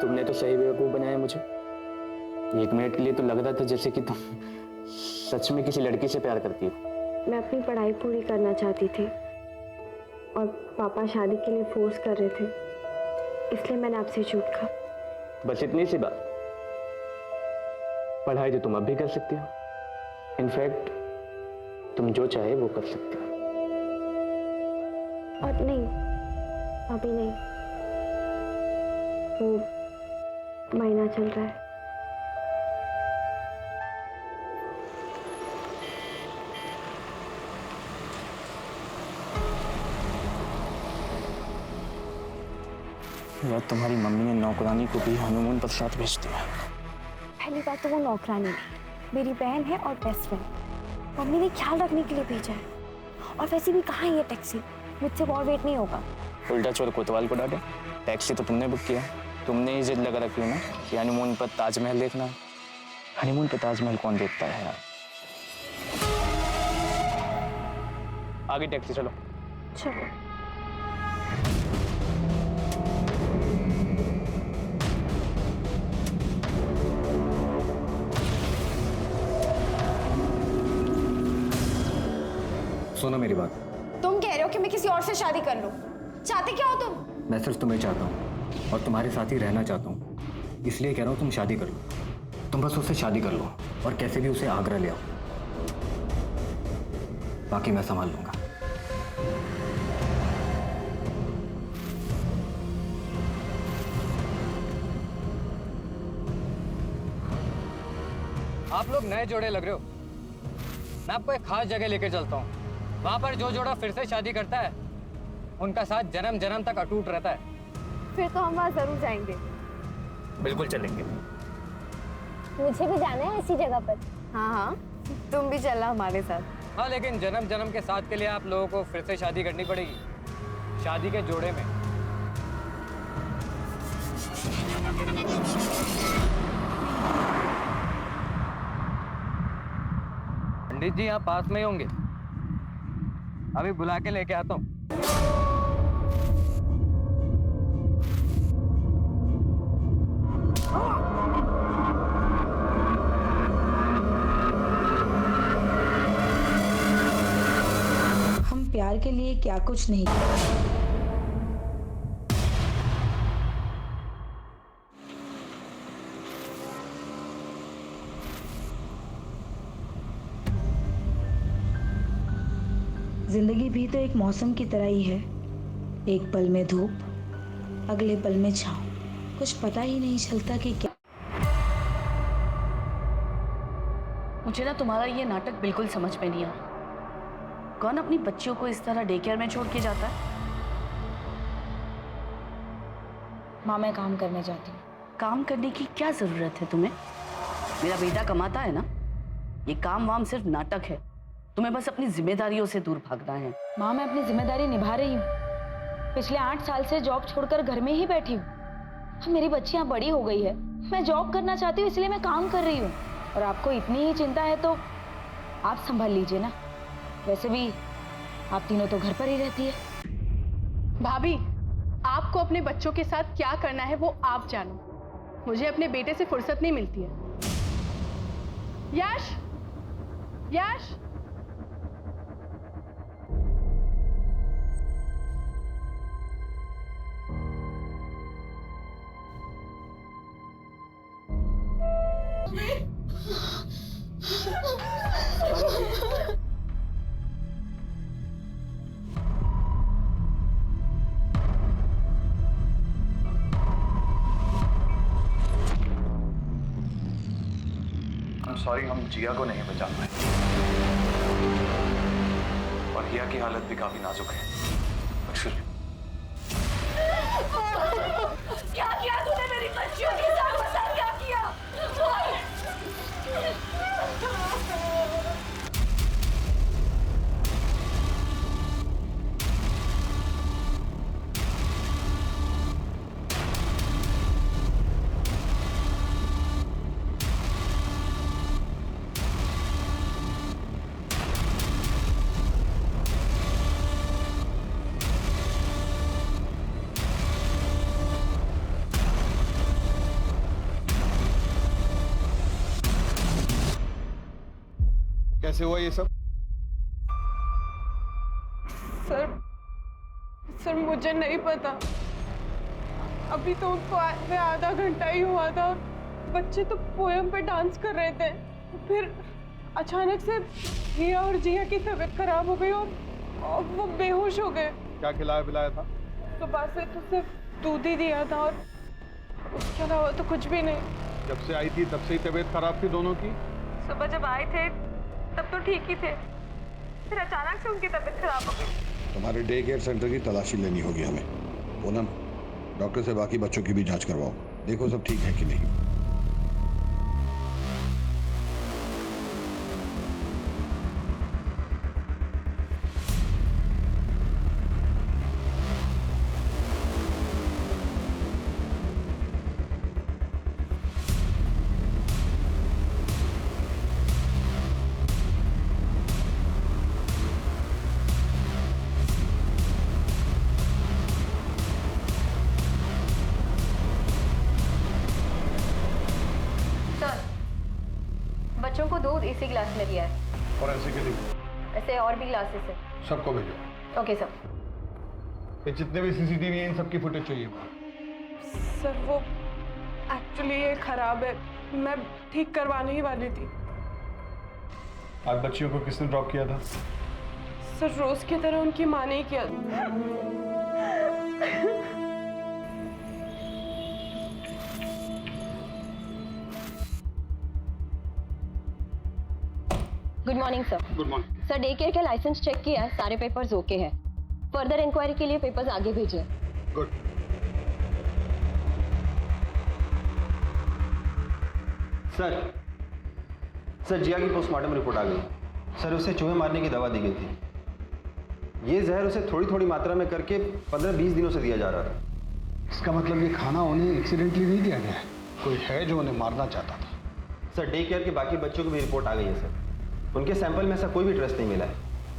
तुमने तो सही बेवकूफ बनाया मुझे। एक मिनट के लिए तो लग रहा था जैसे कि तुम सच में किसी लड़की से प्यार करती हो। मैं अपनी पढ़ाई पूरी करना चाहती थी और पापा शादी के लिए फोर्स कर रहे थे, इसलिए मैंने आपसे झूठ कहा। बस इतनी सी बात। पढ़ाई तो तुम अब भी कर सकती हो। इनफैक्ट तुम जो चाहे वो कर सकते हो। और नहीं, अभी नहीं, वो महीना चल रहा है। यार तुम्हारी मम्मी ने नौकरानी को भी हनीमून पर साथ भेज दिया। पहली बात तो वो नौकरानी नहीं, मेरी बहन है और बेस्ट फ्रेंड। मम्मी ने ख्याल रखने के लिए भेजा है। और वैसे भी कहाँ है ये टैक्सी, मुझसे और वेट नहीं होगा। उल्टा चोर कोतवाल को डांटे। टैक्सी तो तुमने बुक किया, तुमने ही जिद लगा रखी है ना कि हनीमून पर ताजमहल देखना। हनीमून पर ताजमहल कौन देखता है यार। आगे टैक्सी चलो। चलो। सुनो मेरी बात। तुम कह रहे हो कि मैं किसी और से शादी कर लूं? चाहते क्या हो तुम? मैं सिर्फ तुम्हें चाहता हूँ और तुम्हारे साथ ही रहना चाहता हूँ, इसलिए कह रहा हूँ तुम शादी कर लो। तुम बस उससे शादी कर लो और कैसे भी उसे आगरा ले आओ, बाकी मैं संभाल लूंगा। आप लोग नए जोड़े लग रहे हो। मैं आपको एक खास जगह लेके चलता हूँ। वहां पर जो जोड़ा फिर से शादी करता है उनका साथ जन्म जन्म तक अटूट रहता है। फिर तो हम वहाँ जरूर जाएंगे। बिल्कुल चलेंगे। मुझे भी जाना है ऐसी जगह पर। हाँ हाँ, तुम भी चलना हमारे साथ। हाँ, लेकिन जन्म जन्म के साथ के लिए आप लोगों को फिर से शादी करनी पड़ेगी, शादी के जोड़े में। पंडित जी यहाँ पास में ही होंगे, अभी बुला के लेके आता हूँ। हम प्यार के लिए क्या कुछ नहीं किया। जिंदगी भी तो एक मौसम की तरह ही है, एक पल में धूप, अगले पल में छाँव। कुछ पता ही नहीं चलता कि क्या। मुझे ना तुम्हारा ये नाटक बिल्कुल समझ में नहीं आ रहा। कौन अपनी बच्चियों को इस तरह डे केयर में छोड़ के जाता है? माँ, मैं काम करने जाती हूँ। काम करने की क्या जरूरत है तुम्हें? मेरा बेटा कमाता है ना। ये काम वाम सिर्फ नाटक है। तुम्हें बस अपनी जिम्मेदारियों से दूर भागना है। माँ, मैं अपनी जिम्मेदारी निभा रही हूँ। पिछले 8 साल से जॉब छोड़कर घर में ही बैठी हूँ। अब मेरी बच्चियाँ बड़ी हो गई है, मैं जॉब करना चाहती हूँ, इसलिए मैं काम कर रही हूँ। और आपको इतनी ही चिंता है तो आप संभाल लीजिए ना। वैसे भी आप तीनों तो घर पर ही रहती है। भाभी, आपको अपने बच्चों के साथ क्या करना है वो आप जानो। मुझे अपने बेटे से फुर्सत नहीं मिलती है। यश, यश, सॉरी, हम जिया को नहीं बचा पाए और हिया की हालत भी काफी नाजुक है। फिर क्या किया तूने मेरी बच्चियों के साथ? बता क्या किया? कैसे हुआ ये सब? सर मुझे नहीं पता। अभी तो उनको आए हुए आधा घंटा ही हुआ था। बच्चे तो पोयम पे डांस कर रहे थे, फिर अचानक से हिया और जिया की तबीयत खराब हो गई और वो बेहोश हो गए। क्या खिलाया पिलाया था? सुबह से तो सिर्फ दूध ही दिया था और उसके अलावा तो कुछ भी नहीं। जब से आई थी तब से ही तबीयत खराब थी दोनों की? सुबह जब आए थे तब तो ठीक ही थे, फिर अचानक से उनकी तबीयत खराब हो गई। तुम्हारे डे केयर सेंटर की तलाशी लेनी होगी हमें। पूनम, डॉक्टर से बाकी बच्चों की भी जांच करवाओ, देखो सब ठीक है कि नहीं। बच्चों को दूध इसी ग्लास में दिया है और ऐसे के लिए ऐसे और भी ग्लासेस है। सबको भेजो। Okay sir. ये जितने भी सीसीटीवी हैं इन सबकी फुटेज चाहिए। सर वो एक्चुअली ये खराब है, मैं ठीक करवाने ही वाली थी। आज बच्चियों को किसने ड्रॉप किया था? सर रोज की तरह उनकी माँ ने ही किया। Good morning sir. Good morning sir, day care का लाइसेंस चेक किया, सारे पेपर्स ओके हैं। फर्दर इंक्वायरी के लिए पेपर्स आगे भेजिए। गुड। सर जिया की पोस्टमार्टम रिपोर्ट आ गई। सर उसे चूहे मारने की दवा दी गई थी। ये जहर उसे थोड़ी थोड़ी मात्रा में करके 15-20 दिनों से दिया जा रहा था। इसका मतलब ये खाना उन्हें एक्सीडेंटली नहीं दिया गया है, कोई है जो उन्हें मारना चाहता था। सर डे केयर के बाकी बच्चों की भी रिपोर्ट आ गई है सर। उनके सैंपल में ऐसा कोई भी ट्रेस नहीं मिला है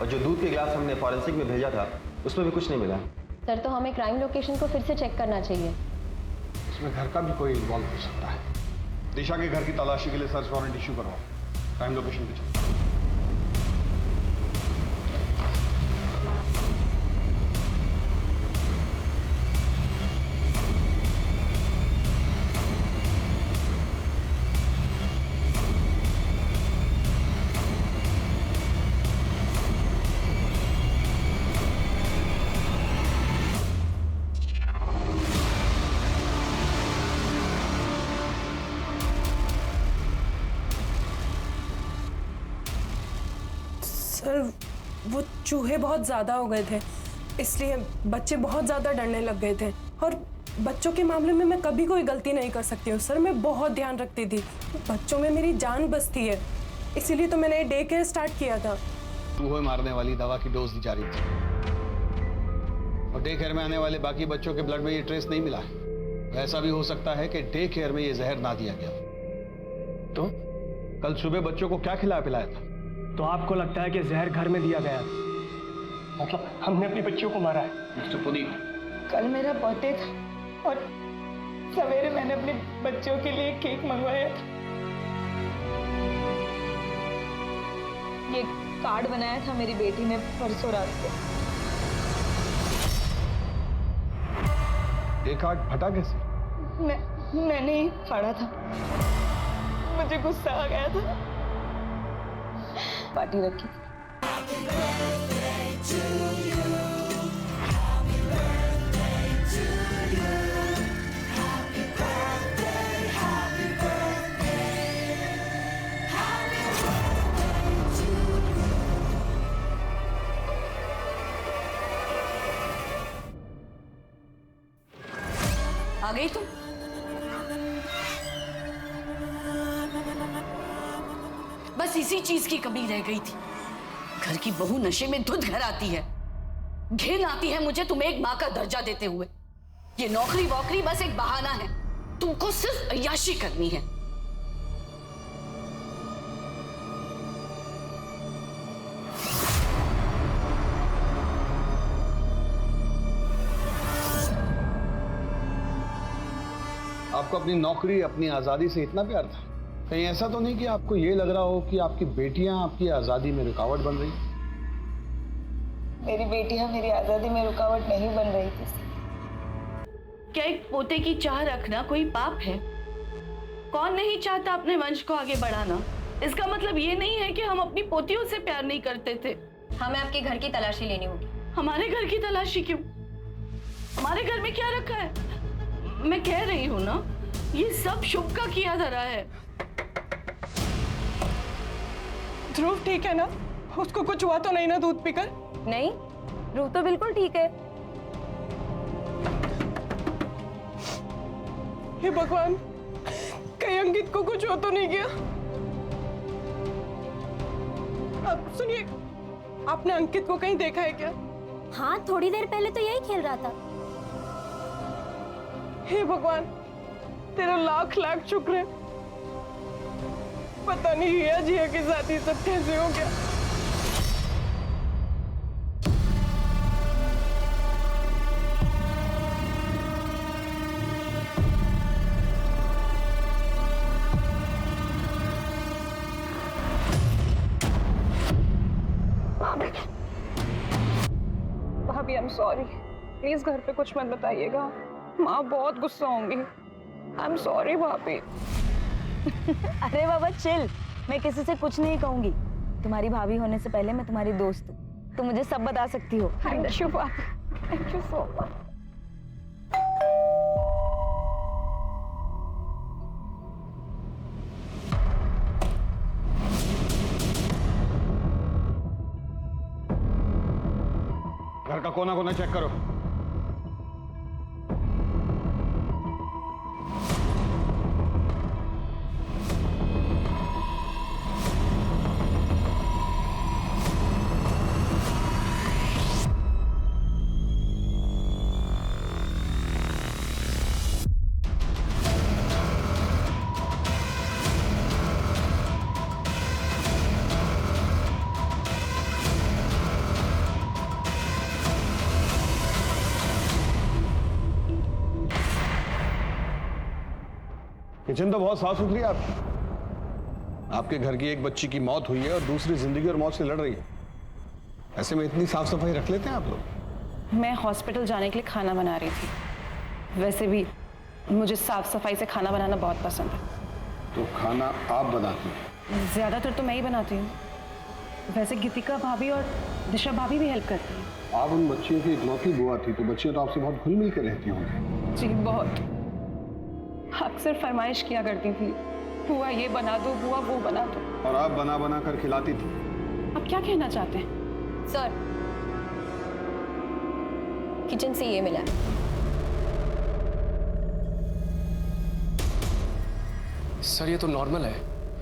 और जो दूध के गिलास हमने फॉरेंसिक में भेजा था उसमें भी कुछ नहीं मिला। सर तो हमें क्राइम लोकेशन को फिर से चेक करना चाहिए। इसमें घर का भी कोई इन्वॉल्व हो सकता है। दिशा के घर की तलाशी के लिए सर्च वारंट इशू करवाओ, क्राइम लोकेशन पे चलो। सर वो चूहे बहुत ज़्यादा हो गए थे, इसलिए बच्चे बहुत ज़्यादा डरने लग गए थे। और बच्चों के मामले में मैं कभी कोई गलती नहीं कर सकती हूँ सर, मैं बहुत ध्यान रखती थी। बच्चों में मेरी जान बसती है, इसीलिए तो मैंने डे केयर स्टार्ट किया था। चूहे मारने वाली दवा की डोज दी जा रही थी और डे केयर में आने वाले बाकी बच्चों के ब्लड में ये ट्रेस नहीं मिला है। ऐसा भी हो सकता है कि डे केयर में ये जहर ना दिया गया। तो कल सुबह बच्चों को क्या खिलाया पिलाया था? तो आपको लगता है कि जहर घर में दिया गया, मतलब हमने अपनी बच्चियों को मारा है? मिस्टर पुनीत, कल मेरा बर्थडे था और सवेरे मैंने अपने बच्चों के लिए केक मंगवाया था। ये कार्ड बनाया था मेरी बेटी ने परसों रात को। ये कार्ड फटा कैसे? मैंने ही फाड़ा था, मुझे गुस्सा आ गया था। पार्टी रखी थी। आ गई तुम? बस इसी चीज की कमी रह गई थी। घर की बहू नशे में धुत घर आती है। घिन आती है मुझे तुम्हें एक मां का दर्जा देते हुए। ये नौकरी वोकरी बस एक बहाना है, तुमको सिर्फ अय्याशी करनी है। आपको अपनी नौकरी, अपनी आजादी से इतना प्यार था? कहीं ऐसा तो नहीं कि आपको ये लग रहा हो कि आपकी बेटियां आपकी आजादी में रुकावट बन रही? मेरी बेटियां मेरी आजादी में रुकावट नहीं बन रही थी। क्या एक पोते की चाह रखना कोई पाप है? कौन नहीं चाहता अपने वंश को आगे बढ़ाना? इसका मतलब ये नहीं है कि हम अपनी पोतियों से प्यार नहीं करते थे। हमें आपके घर की तलाशी लेनी होगी। हमारे घर की तलाशी क्यों? हमारे घर में क्या रखा है? मैं कह रही हूँ ना, ये सब शुभ का किया धरा है। ध्रुव ठीक है ना? उसको कुछ हुआ तो नहीं ना दूध पीकर? नहीं, ध्रुव तो बिल्कुल ठीक है। हे भगवान, कहीं अंकित को कुछ हो तो नहीं गया? अब सुनिए, आपने अंकित को कहीं देखा है क्या? हाँ, थोड़ी देर पहले तो यही खेल रहा था। हे भगवान, तेरा लाख लाख शुक्र है। पता नहीं हिया जिया के साथ ही सब कैसे हो गया। भाभी, आई एम सॉरी। प्लीज घर पे कुछ मत बताइएगा, माँ बहुत गुस्सा होंगी। आई एम सॉरी भाभी। अरे बाबा चिल, मैं किसी से कुछ नहीं कहूंगी। तुम्हारी भाभी होने से पहले मैं तुम्हारी दोस्त हूँ, तुम मुझे सब बता सकती हो। थैंक यू भाभी, थैंक यू सो मच। घर का कोना कोना चेक करो। किचन तो बहुत साफ सुथरी है आपकी। आपके घर की एक बच्ची की मौत हुई है और दूसरी जिंदगी और मौत से लड़ रही है। ऐसे में इतनी साफ सफाई रख लेते हैं आप लोग? मैं हॉस्पिटल जाने के लिए खाना बना रही थी। वैसे भी मुझे साफ सफाई से खाना बनाना बहुत पसंद है। तो खाना आप बनाती हैं? ज्यादातर तो मैं ही बनाती हूँ। वैसे गीतिका भाभी और दिशा भाभी भी हेल्प करती हैं। आप उन बच्चियों की इकलौती बुआ थी, तो बच्चियां तो आपसे बहुत घुल मिल कर रहती होंगी। जी बहुत। अक्सर फरमाइश किया करती थी, बुआ ये बना दो, बुआ वो बना दो। और आप बना बना कर खिलाती थी। आप क्या कहना चाहते हैं? सर, किचन से ये मिला। सर ये तो नॉर्मल है,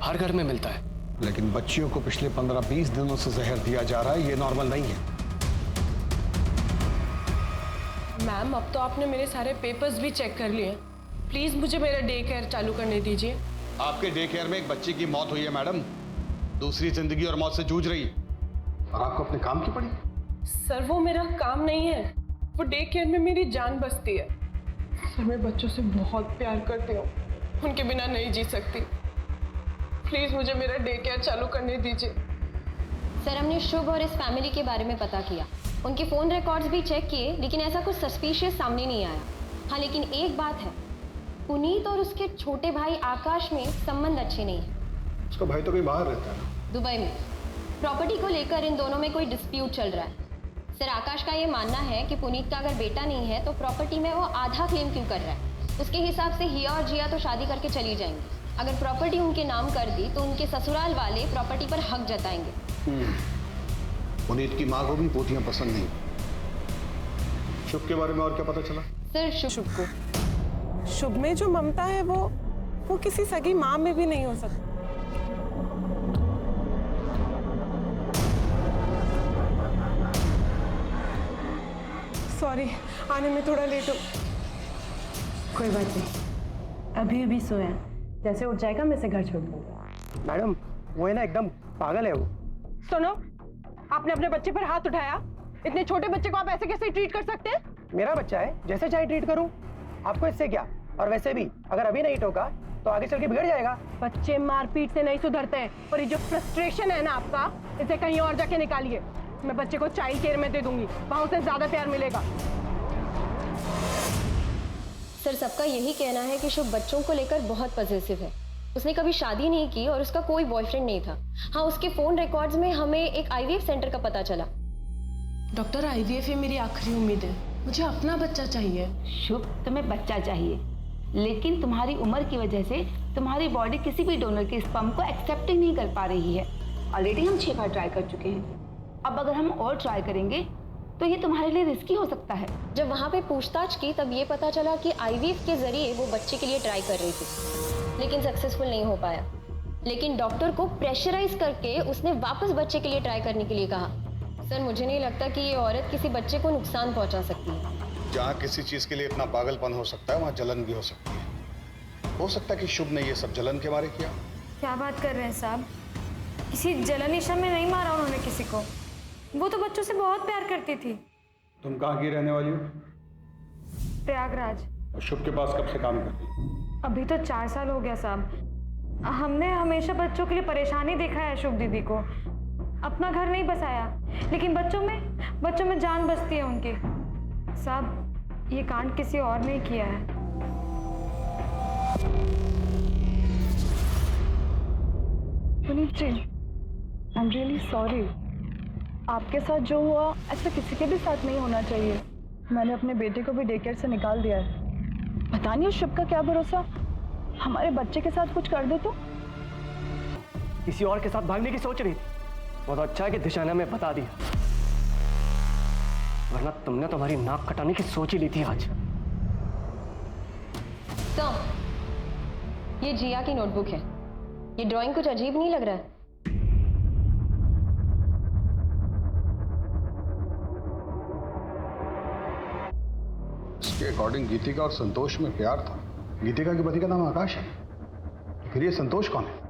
हर घर में मिलता है। लेकिन बच्चियों को पिछले 15-20 दिनों से जहर दिया जा रहा है, ये नॉर्मल नहीं है। मैम, अब तो आपने मेरे सारे पेपर्स भी चेक कर लिए। प्लीज मुझे मेरा डे केयर चालू करने दीजिए। आपके डे केयर में एक बच्ची की मौत हुई है मैडम, दूसरी जिंदगी और मौत से जूझ रही है, और आपको अपने काम की पड़ी। सर वो मेरा काम नहीं है, वो डे केयर में मेरी जान बसती है। सर मैं बच्चों से बहुत प्यार करती हूँ, उनके बिना नहीं जी सकती। प्लीज मुझे मेरा डे केयर चालू करने दीजिए। सर हमने शुभ और इस फैमिली के बारे में पता किया, उनके फोन रिकॉर्ड्स भी चेक किए, लेकिन ऐसा कुछ सस्पिशियस सामने नहीं आया। हाँ लेकिन एक बात है, पुनीत और उसके छोटे भाई आकाश में संबंध अच्छे नहीं है। उसका भाई तो कहीं बाहर रहता है, दुबई में। प्रॉपर्टी को लेकर इन दोनों में कोई डिस्प्यूट चल रहा है। सर आकाश का ये मानना है कि पुनीत का अगर बेटा नहीं है तो प्रॉपर्टी में वो आधा क्लेम क्यों कर रहा है। उसके हिसाब से हिया और जिया तो शादी करके चली जाएंगी। अगर प्रॉपर्टी उनके नाम कर दी तो उनके ससुराल वाले प्रॉपर्टी पर हक जताएंगे। पुनीत की माँ को भी पोतियां पसंद नहीं। शुभ के बारे में और क्या पता चला? सर शुभ को, शुभ में जो ममता है वो किसी सगी माँ में भी नहीं हो सकती। सॉरी, आने में थोड़ा लेट हो। कोई बात नहीं, अभी अभी सोया, जैसे उठ जाएगा मैं इसे घर छोड़ दूंगा। मैडम वो है ना एकदम पागल है वो। सुनो, आपने अपने बच्चे पर हाथ उठाया। इतने छोटे बच्चे को आप ऐसे कैसे ट्रीट कर सकते हैं? मेरा बच्चा है, जैसे चाहे ट्रीट करूं, आपको इससे क्या। और वैसे भी अगर अभी नहीं टोका तो आगे चल के बिगड़ जाएगा। बच्चे मारपीट से नहीं सुधरते हैं और ये जो फ्रस्ट्रेशन है ना आपका, इसे कहीं और जाके निकालिए। मैं बच्चे को चाइल्ड केयर में दे दूंगी, वहां उसे ज्यादा प्यार मिलेगा। सर सबका यही कहना है कि शुभ बच्चों को लेकर बहुत पॉजिटिव है। उसने कभी शादी नहीं की और उसका कोई बॉयफ्रेंड नहीं था। हाँ, उसके फोन रिकॉर्ड्स में हमें एक आईवीएफ सेंटर का पता चला। डॉक्टर आईवीएफ ही मेरी आखिरी उम्मीद है, मुझे अपना बच्चा चाहिए। शुभ, तुम्हें बच्चा चाहिए, लेकिन तुम्हारी उम्र की वजह से तुम्हारी बॉडी किसी भी डोनर के स्पर्म को एक्सेप्ट ही नहीं कर पा रही है। ऑलरेडी हम 6 बार ट्राई कर चुके हैं, अब अगर हम और ट्राई करेंगे तो ये तुम्हारे लिए रिस्की हो सकता है। जब वहाँ पे पूछताछ की तब ये पता चला कि आईवीएफ के जरिए वो बच्चे के लिए ट्राई कर रही थी, लेकिन सक्सेसफुल नहीं हो पाया। लेकिन डॉक्टर को प्रेशराइज करके उसने वापस बच्चे के लिए ट्राई करने के लिए कहा। सर मुझे नहीं लगता कि ये औरत किसी बच्चे को नुकसान पहुंचा सकती है। जहाँ किसी चीज के लिए इतना पागलपन हो सकता है, वहाँ जलन भी हो सकती है। हो सकता है कि शुभ ने ये सब जलन के मारे किया। क्या बात कर रहे हैं साहब? किसी जलन ईशा में नहीं मारा उन्होंने किसी को। वो तो बच्चों से बहुत प्यार करती थी। तुम कहाँ की रहने वाली हो? प्रयागराज। और शुभ के पास कब से काम करती हो? अभी तो 4 साल हो गया साहब। हमने हमेशा बच्चों के लिए परेशानी देखा है शुभ दीदी को। अपना घर नहीं बसाया, लेकिन बच्चों में जान बसती है उनकी। साहब ये कांड किसी और ने किया है। पुनीत जी, आई एम रियली सॉरी। आपके साथ जो हुआ ऐसा किसी के भी साथ नहीं होना चाहिए। मैंने अपने बेटे को भी डे केयर से निकाल दिया है। पता नहीं उस शुभ का क्या भरोसा, हमारे बच्चे के साथ कुछ कर दे तो। किसी और के साथ भागने की सोच रही थी, बहुत अच्छा है कि दिशा ने हमें बता दिया, वरना तुमने तुम्हारी नाक कटाने की सोच ही ली थी आज। तो ये जिया की नोटबुक है। ये ड्राइंग कुछ अजीब नहीं लग रहा है? इसके अकॉर्डिंग गीतिका और संतोष में प्यार था। गीतिका के पति का नाम आकाश है, फिर ये संतोष कौन है?